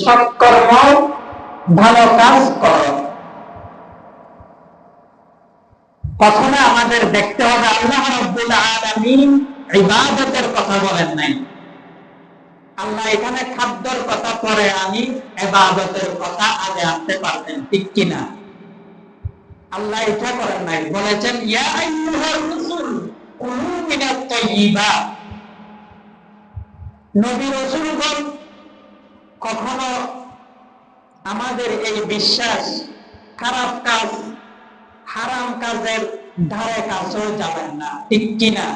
সৎকর্ম ভালো কাজ করো। প্রথমে আমাদের দেখতে হবে আল্লাহ রাব্বুল আলামিন ইবাদতের কথা বলেন নাই। আল্লাহ এখানে খাদ্যের কথা পরে আনি, ইবাদতের কথা আগে আনতে পারতেন, ঠিক কিনা? আল্লাহ এটা করেন নাই, বলেছেন ইয়া আইয়ুহার রাসূল কুলু মিনাত তাইয়্যিবাত। নবী রাসূলগণ কখনো আমাদের এই বিশ্বাস খারাপ কাজ হারাম কাজের ধারে কাছেও যাবেন না, ঠিক কিনা?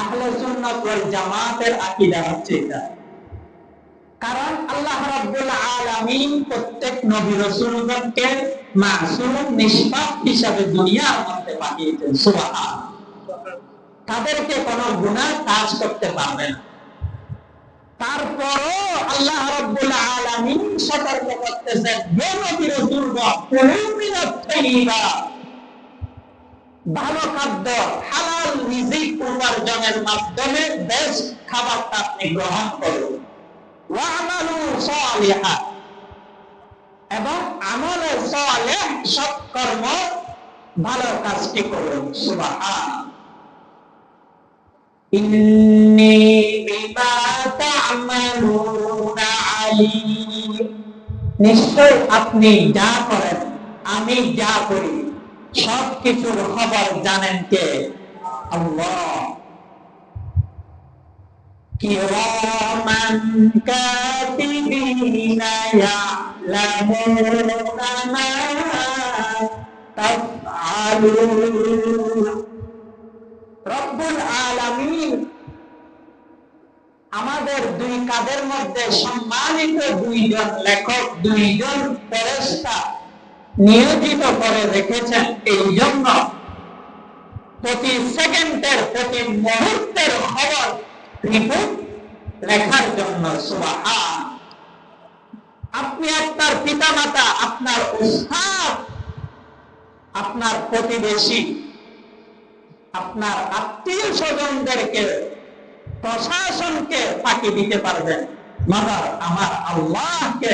আহলে সুন্নাত ওয়াল জামাতের আকীদা হচ্ছে এটা। কারণ আল্লাহ রাব্বুল আলামিন প্রত্যেক নবী রাসূলগণকে মাসুম নিষ্পাপ হিসাবে দুনিয়ার মধ্যে পাঠিয়েছেন, সুবহানাল্লাহ। তাদেরকে কোনো গুনাহ কাজ করতে পারবে না। তারপরও আল্লাহ রাব্বুল আলামিন সতর্ক করতেছেন, হে নবী রাসূলগণ কুলু মিনাত তাইয়্যিবাত, ভালো খাদ্য হালাল রিজিক উপার্জনের মাধ্যমে বেস্ট খাবারটা আপনি গ্রহণ করুন। ওয়া'মালু সালিহান, এবং আমলে সালেহ সৎকর্ম ভালো কাজটি করুন। সুবহানাল্লাহ। ইন্নী বিমা তা'মালুনা আলীম, নিশ্চয় আপনি যা করেন আমি যা করি সবকিছুর খবর জানেন কে? আল্লাহ। কিরামান কাতিবিনা ইয়ালামুনা মা তাফআলুন। রব্বুল আলামিন আমাদের দুই কাঁধের মধ্যে সম্মানিত দুইজন লেখক, দুইজন ফেরেশতা নিয়োজিত করে রেখেছেন। এই জন্য প্রতি সেকেন্ডের প্রতি মুহূর্তের খবর রিপোর্ট লেখার জন্য। সুবহান। আপনি আপনার পিতামাতা, আপনার উস্তাদ, আপনার প্রতিবেশী, আপনার আত্মীয় স্বজনদেরকে, প্রশাসনকে ফাঁকি দিতে পারবেন, মগর আমার আল্লাহকে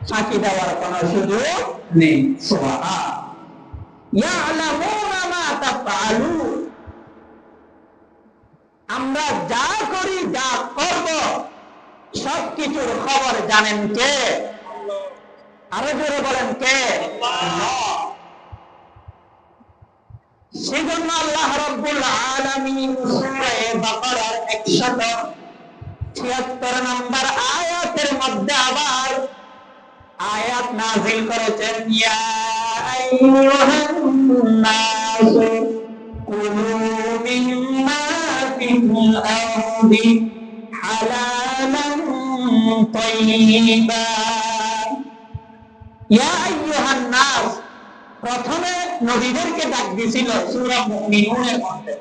ফাঁকি দেওয়ার কোন সুযোগ নেই। সুবহান। ইয়ালামুনা মা তাফআলুন, আমরা যা করি যা করব সবকিছুর খবর জানেন কে? আরো জোরে বলেন কে? আল্লাহ। সেজন্য আল্লাহ রাব্বুল আলামিন সূরা বাকারার 176 নম্বর আয়াতের মধ্যে আবার আয়াত নাযিল করেছেন, ইয়া আইয়ুহান নাস কুলু মিম্মা ফিল আরদি হালালান তাইয়্যিবা। ইয়া আইয়ুহান নাস, প্রথমে নবীদেরকে ডাক দিয়েছিল সূরা মুমিনুনের মধ্যে।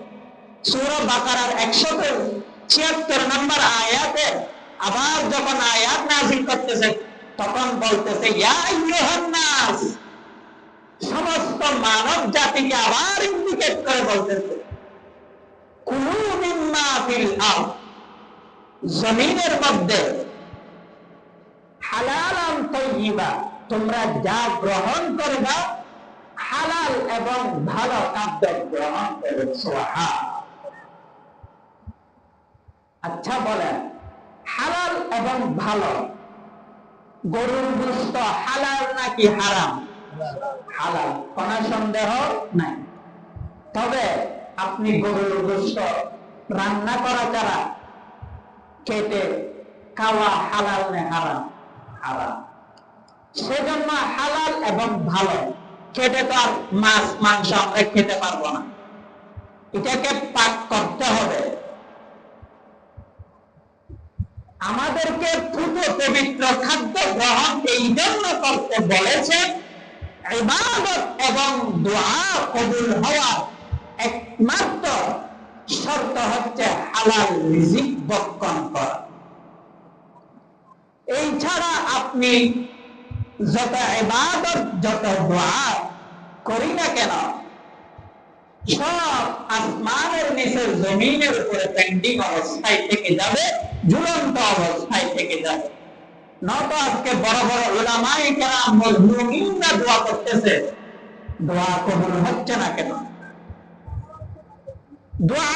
সূরা বাকারার 176 নম্বর আয়াতে আবার যখন আয়াত নাযিল করতেছে তখন বলতেছে ইয়া আইয়ুহান নাস, সমস্ত মানব জাতিকে আবার ইন্ডিকেট করে বলতেছে কুলু মিম্মা ফিল আরদ, জমিনের মধ্যে হালালান তাইয়্যিবা, তোমরা যা গ্রহণ করবা হালাল এবং ভালো খাদ্য গ্রহণ করো। সুবহান। আচ্ছা বলেন, হালাল এবং ভালো, গরুর গোশত হালাল নাকি হারাম? হালাল, কোনো সন্দেহ নাই। তবে আপনি গরুর গোশত রান্না করা ছাড়া কেটে খাওয়া হালাল না হারাম? হারাম। সেজন্য হালাল এবং ভালো, খেতে তো আর মাছ মাংস আমরা খেতে পারবো না, এটাকে পাক করতে হবে। আমাদেরকে পূত পবিত্র খাদ্য গ্রহণ এই জন্য করতে বলেছেন, ইবাদত এবং দোয়া কবুল হওয়ার একমাত্র শর্ত হচ্ছে হালাল রিজিক ভক্ষণ করা। এই ছাড়া আপনি যত ইবাদত যত দোয়া করি না কেন সব আসমানের নিচে জমিনের উপরে পেন্ডিং অবস্থায় থেকে যাবে, ঝুলন্ত অবস্থায় থেকে যাবে। নয়তো আজকে বড় বড় উলামায়ে কেরাম মুমিনরা দোয়া করতেছে, দোয়া কবুল হচ্ছে না কেন? দোয়া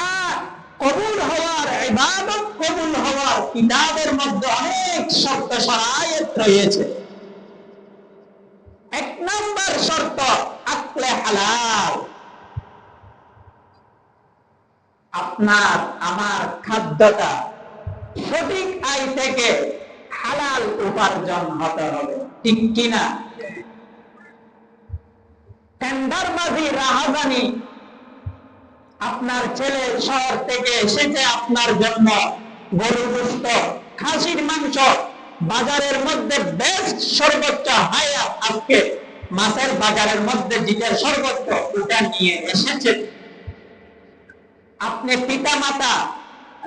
কবুল হওয়ার, ইবাদত কবুল হওয়ার কিতাবের মধ্যে অনেক শর্ত শরায়েত রয়েছে। এক নম্বর শর্ত আকলে হালাল। আপনার আমার খাদ্যটা সঠিক আয় থেকে হালাল উপার্জন হতে হবে, ঠিক কিনা? টেন্ডারবাজি, রাহাজানি, আপনার ছেলে শহর থেকে এসেছে আপনার জন্য গরুর গোশত, খাসির মাংস, বাজারের মধ্যে বেস্ট সর্বোচ্চ হায়াত, আজকে মাছের বাজারের মধ্যে যেটা সর্বোচ্চ ওটা নিয়ে এসেছে। আপনি পিতা মাতা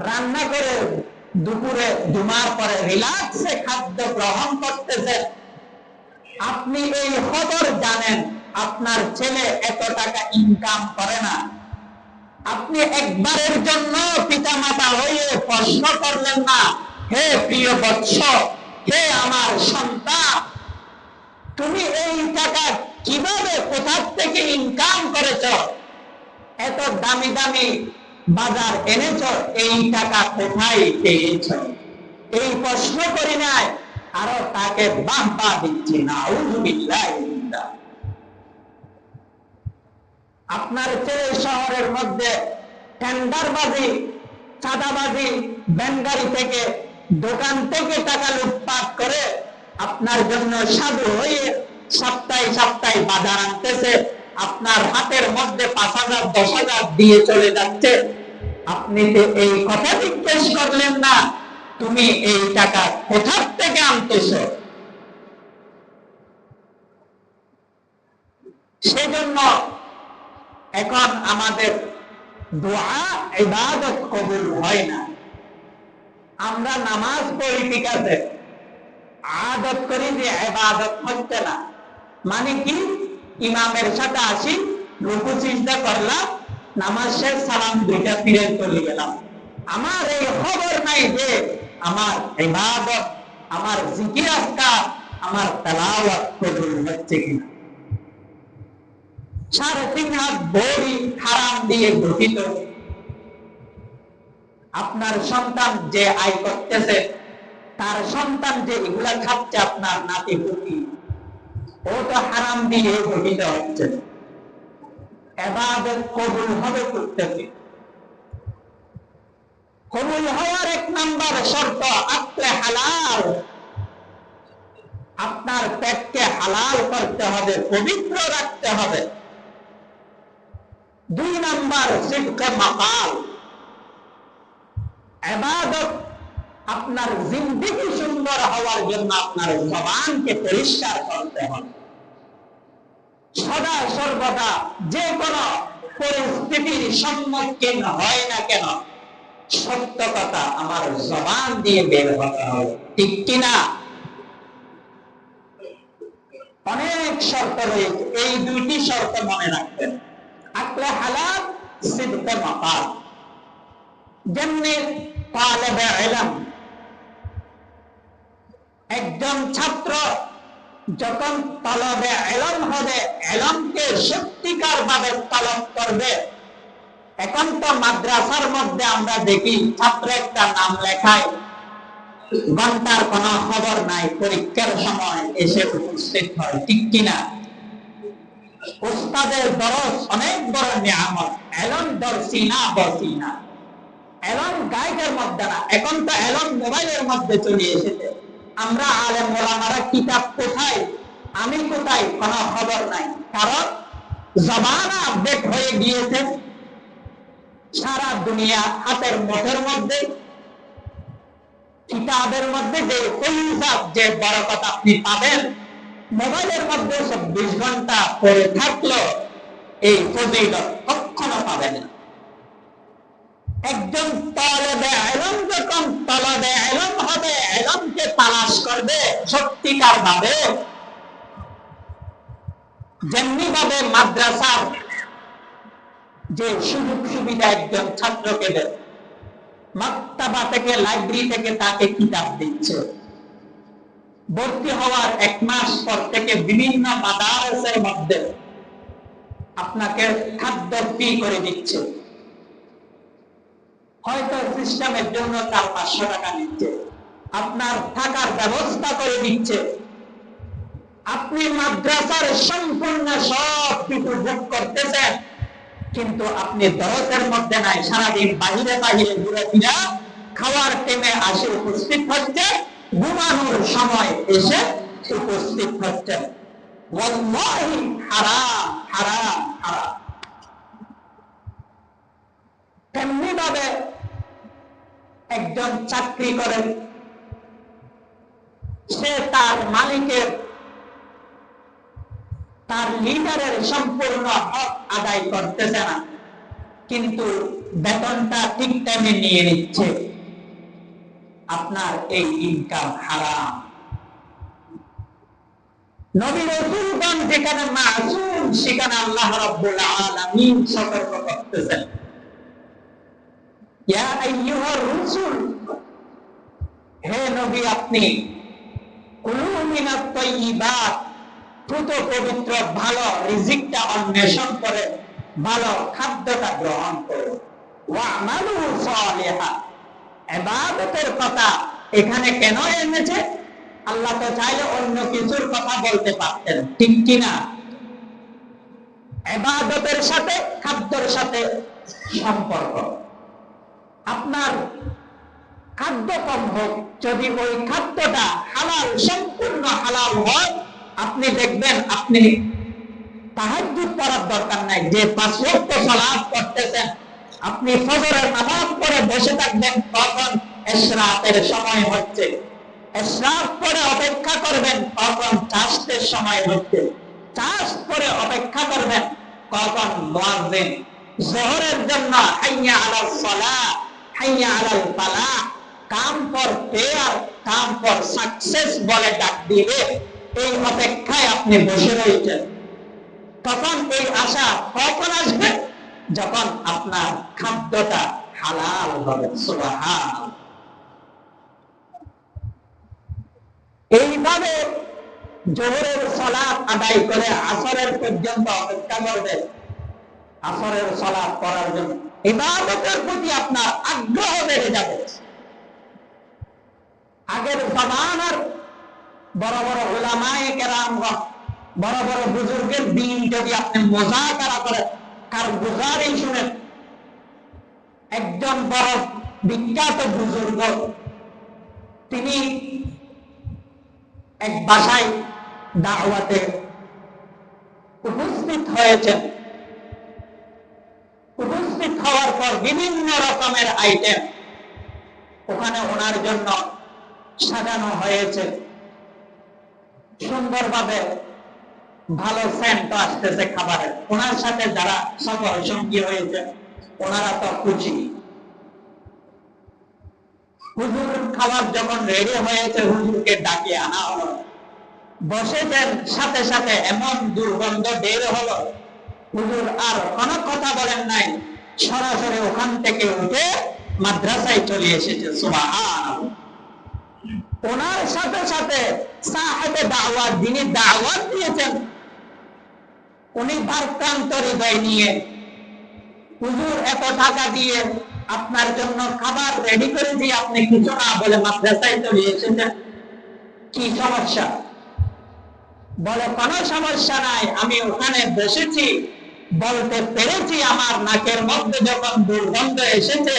রান্না করে দুপুরে ঘুমার পরে রিল্যাক্সে খাদ্য গ্রহণ করতেছেন। আপনি এই খবর জানেন আপনার ছেলে এত টাকা ইনকাম করে না। আপনি একবারের জন্য পিতা মাতা হয়ে প্রশ্ন করলেন না, হে প্রিয় বৎস, হে আমার সন্তান, তুমি এই টাকা কিভাবে, কোথা থেকে ইনকাম করেছ? এত দামি দামি বাজার এনেছ, এই টাকা কোথায় পেয়েছ? এই প্রশ্ন করি নাই, আরো তাকে বাহবা দিচ্ছি না। আপনার ছেলে শহরের মধ্যে টেন্ডারবাজি, চাঁদাবাজি, ব্যাংকারি থেকে, দোকান থেকে টাকা লুটপাট করে আপনার জন্য সাধু হয়ে সপ্তাহে সপ্তাহে বাজার আনতেছে, আপনার হাতের মধ্যে 5,000 10,000 দিয়ে চলে যাচ্ছে। আপনি তো এই কথা জিজ্ঞেস করলেন না, তুমি এই টাকা কোথা থেকে আনতেছ? সেজন্য এখন আমাদের দোয়া ইবাদত কবুল হয় না। আমরা নামাজ পড়ি ঠিক আছে, আদত করি যে ইবাদত হচ্ছে না। মানে কি? ইমামের সাথে আসি, রুকু সিজদা করলাম, নামাজ শেষ, সালাম দুইটা ফিরে চলে গেলাম। আমার এই খবর নাই যে আমার ইবাদত, আমার জিকির আজকার, আমার তেলাওয়াত কবুল হচ্ছে কিনা। 3.5 হাত বড়ি হারাম দিয়ে গঠিত। আপনার সন্তান যে আয় করতেছে, তার সন্তান যে এগুলা খাচ্ছে, আপনার নাতি পুতি, ও তো হারাম দিয়ে গঠিত হচ্ছে। ইবাদত কবুল হবে করতেছে। কবুল হওয়ার 1 নম্বর শর্ত আকলে হালাল। আপনার পেটকে হালাল করতে হবে, পবিত্র রাখতে হবে। 2 নম্বর সিদকে মাকাল। ইবাদত আপনার জিন্দেগি সুন্দর হওয়ার জন্য আপনার জবানকে পরিষ্কার করতে হবে। সদা সর্বদা যে কোনো পরিস্থিতির সম্মুখীন হয় না কেন, সত্য কথা আমার জবান দিয়ে বের হতে হবে, ঠিক কিনা? অনেক শর্ত রয়েছে, এই 2টি শর্ত মনে রাখবেন, আকলে হালাল, সিদকে মাকাল। যেমনি তালেবে ইলম, একজন ছাত্র যখন তলবে ইলম হবে, ইলমকে সত্যিকার ভাবে তলব করবে। এখন তো মাদ্রাসার মধ্যে আমরা দেখি ছাত্র একটা নাম লেখায়, ঘন্টার কোনো খবর নাই, পরীক্ষার সময় এসে উপস্থিত হয়, ঠিক কিনা? উস্তাদের দরস অনেক বড় নিয়ামত, ইলম দরসি না বসি না। ইলম গাইডের মধ্যে না, এখন তো ইলম মোবাইলের মধ্যে চলে এসেছে। আমরা আলেম ওলামারা কিতাব কোথায়, আমি কোথায়, কোনো খবর নাই। কারণ জমানা আপডেট হয়ে গিয়েছে, সারা দুনিয়া হাতের মুঠের মধ্যে, কিতাবের মধ্যে যে হিসাব, যে বরকত আপনি পাবেন, মোবাইলের মধ্যে 24 ঘন্টা পড়ে থাকলো এই ফজিলত কখনো পাবেন না। একজন তালেবে ইলম যখন তালেবে ইলম হবে, ইলমকে তালাশ করবে সত্যিকার ভাবে, যেমনি ভাবে মাদ্রাসার যে সুযোগ সুবিধা একজন ছাত্রকে দেয়, মাক্তাবা থেকে, লাইব্রেরি থেকে তাকে কিতাব দিচ্ছে, ভর্তি হওয়ার 1 মাস পর থেকে বিভিন্ন মাদ্রাসার মধ্যে আপনাকে খাদ্য ফ্রি করে দিচ্ছে। হয়তো সিস্টেমের জন্য 400-500 টাকা নিচ্ছে, আপনার থাকার ব্যবস্থা করে দিচ্ছে। আপনি মাদ্রাসার সম্পূর্ণ সব কিছু ভোগ করতেছেন, কিন্তু আপনি দরজের মধ্যে নাই, সারাদিন বাহিরে বাহিরে ঘুরে ফিরা খাওয়ার টাইমে আসে উপস্থিত হচ্ছে, ঘুমানোর সময় এসে উপস্থিত হচ্ছে। ওয়াল্লাহি হারাম হারাম হারাম। তেমনি ভাবে একজন চাকরি করেন, সে তার মালিকের, তার লিডারের সম্পূর্ণ হক আদায় করতেছে না, কিন্তু বেতনটা ঠিক টাইমে নিয়ে নিচ্ছে। আপনার এই ইনকাম হারাম। নবী রাসূলগণ যেখানে মাসুম, সেখানে আল্লাহ রাব্বুল আলামিন সতর্ক করতেছেন, ইয়া আইয়ুহার রাসূল, হে নবী আপনি কুলু মিনাত তাইয়্যিবাত, দ্রুত পবিত্র ভালো রিজিকটা অন্বেষণ করে ভালো খাদ্যটা গ্রহণ করুন। ওয়া'মালু সালিহা, ইবাদতের কথা এখানে কেন এনেছে? আল্লাহ তো চাইলে অন্য কিছুর কথা বলতে পারতেন, ঠিক কিনা? ইবাদতের সাথে খাদ্যের সাথে সম্পর্ক। আপনার খাদ্য কম হোক, যদি ওই খাদ্যটা হালাল, সম্পূর্ণ হালাল হয়, আপনি দেখবেন আপনি তাহাজ্জুদ পড়ার দরকার নাই। যে 5 ওয়াক্ত সালাত করতেছেন, আপনি ফজরের নামাজ পড়ে বসে থাকবেন, তখন ইশরাকের সময় হচ্ছে, ইশরাক পড়ে অপেক্ষা করবেন, তখন চাষের সময় হচ্ছে, চাষ পড়ে অপেক্ষা করবেন, তখন মুয়াজ্জিন যোহরের জন্য হাইয়া আলাস সালাহ, হাইয়া আলাল ফালাহ, come for prayer, come for success বলে ডাক দিবে। এই অপেক্ষায় আপনি বসে রয়েছেন। তখন এই আশা কখন আসবে? যখন আপনার খাদ্যটা হালাল হবে। সুবহানাল্লাহ। এইভাবে যোহরের সালাত আদায় করে আসরের পর্যন্ত অপেক্ষা করবে, আসরের সালাত করার জন্য। ইবাদতের প্রতি আপনার আগ্রহ বেড়ে যাবে। আগের জামানার বড় বড় উলামায়ে কেরামগণ, বড় বড় বুজুর্গের দিন যদি আপনি মুযাকারা করেন, কারগুজারি শুনেন, একজন বড় বিখ্যাত বুজুর্গ, তিনি এক বাসায় দাওয়াতে উপস্থিত হয়েছেন। উপস্থিত হওয়ার পর বিভিন্ন রকমের আইটেম ওখানে ওনার জন্য সাজানো হয়েছে, সুন্দরভাবে ভালো সেন্ট আসতেছে খাবারের। ওনার সাথে যারা সফর সঙ্গী হয়েছে, ওনারা তো খুশি। হুজুর খাবার যখন রেডি হয়েছে, হুজুরকে ডাকে আনা হলো, বসেছেন, সাথে সাথে এমন দুর্গন্ধ বের হলো, হুজুর আর কোনো কথা বলেন নাই, সরাসরি ওখান থেকে উঠে মাদ্রাসায় চলে এসেছে। সুবহানাল্লাহ। ওনার সাথে সাথে সাহেবে দাওয়াত, যিনি দাওয়াত দিয়েছেন, উনি ভারাক্রান্ত হৃদয় নিয়ে, হুজুর এত টাকা দিয়ে আপনার জন্য খাবার রেডি করে দিয়ে আপনি কিছু না বলে মাদ্রাসায় চলে এসেছেন, কি সমস্যা? বলে কোনো সমস্যা নাই, আমি ওখানে বসেছি, বলতে পেরেছি আমার নাকের মধ্যে যখন দুর্গন্ধ এসেছে,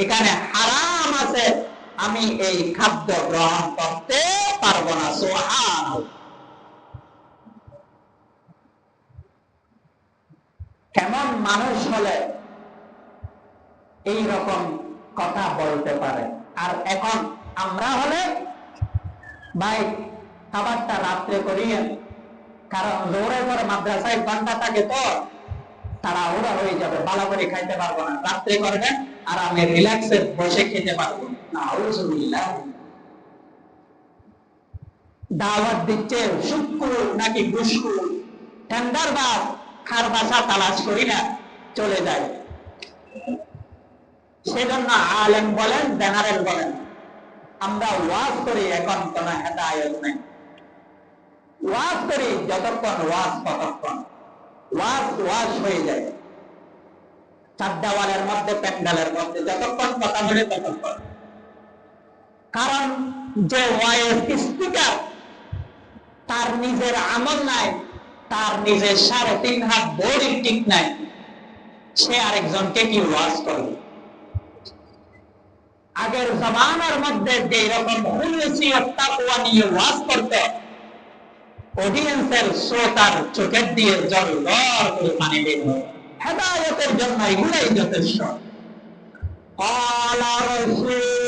এখানে হারাম আছে, আমি এই খাদ্য গ্রহণ করতে পারবো না। সুবহানাল্লাহ। কেমন মানুষ হলে এই রকম কথা বলতে পারে? আর এখন আমরা হলে, ভাই খাবারটা রাত্রে করিয়ে, কারণ দৌড়ে করে মাদ্রাসায় ঘন্টা থাকে, তো তাড়াহুড়া হয়ে যাবে, ভালো করে খাইতে পারবো না, রাত্রে করবেন আরামে রিল্যাক্সে বসে খেতে পারবো না। আউযুবিল্লাহ। দাওয়াত দিচ্ছে শুক্র নাকি ঘুষখোর, টেন্ডারবাজ, খার বাসা তালাশ করি না, চলে যায়। সেজন্য আলেম বলেন, জেনারেল বলেন, আমরা ওয়াজ করি এখন কোন হেদায়েত নেই। ওয়াজ করি যতক্ষণ ওয়াজ ততক্ষণ, ওয়াজ ওয়াজ হয়ে যায় চার দেওয়ালের মধ্যে, প্যান্ডেলের মধ্যে যতক্ষণ কথা বলে ততক্ষণ। কারণ যে ওয়াইজ স্পিকার তার নিজের আমল নাই, তার নিজের 3.5 হাত বডি ঠিক নাই, সে আরেকজনকে কি ওয়াজ করবে? আগের জামানার মধ্যে যে রকম হুলুসিয়ত তাকওয়া নিয়ে ওয়াজ করতে, অডিয়েন্সের শ্রোতার চোখের দিয়ে জল গড় করে পানি বের হয়। হেদায়েতের জন্য এগুলাই যথেষ্ট। قال رسول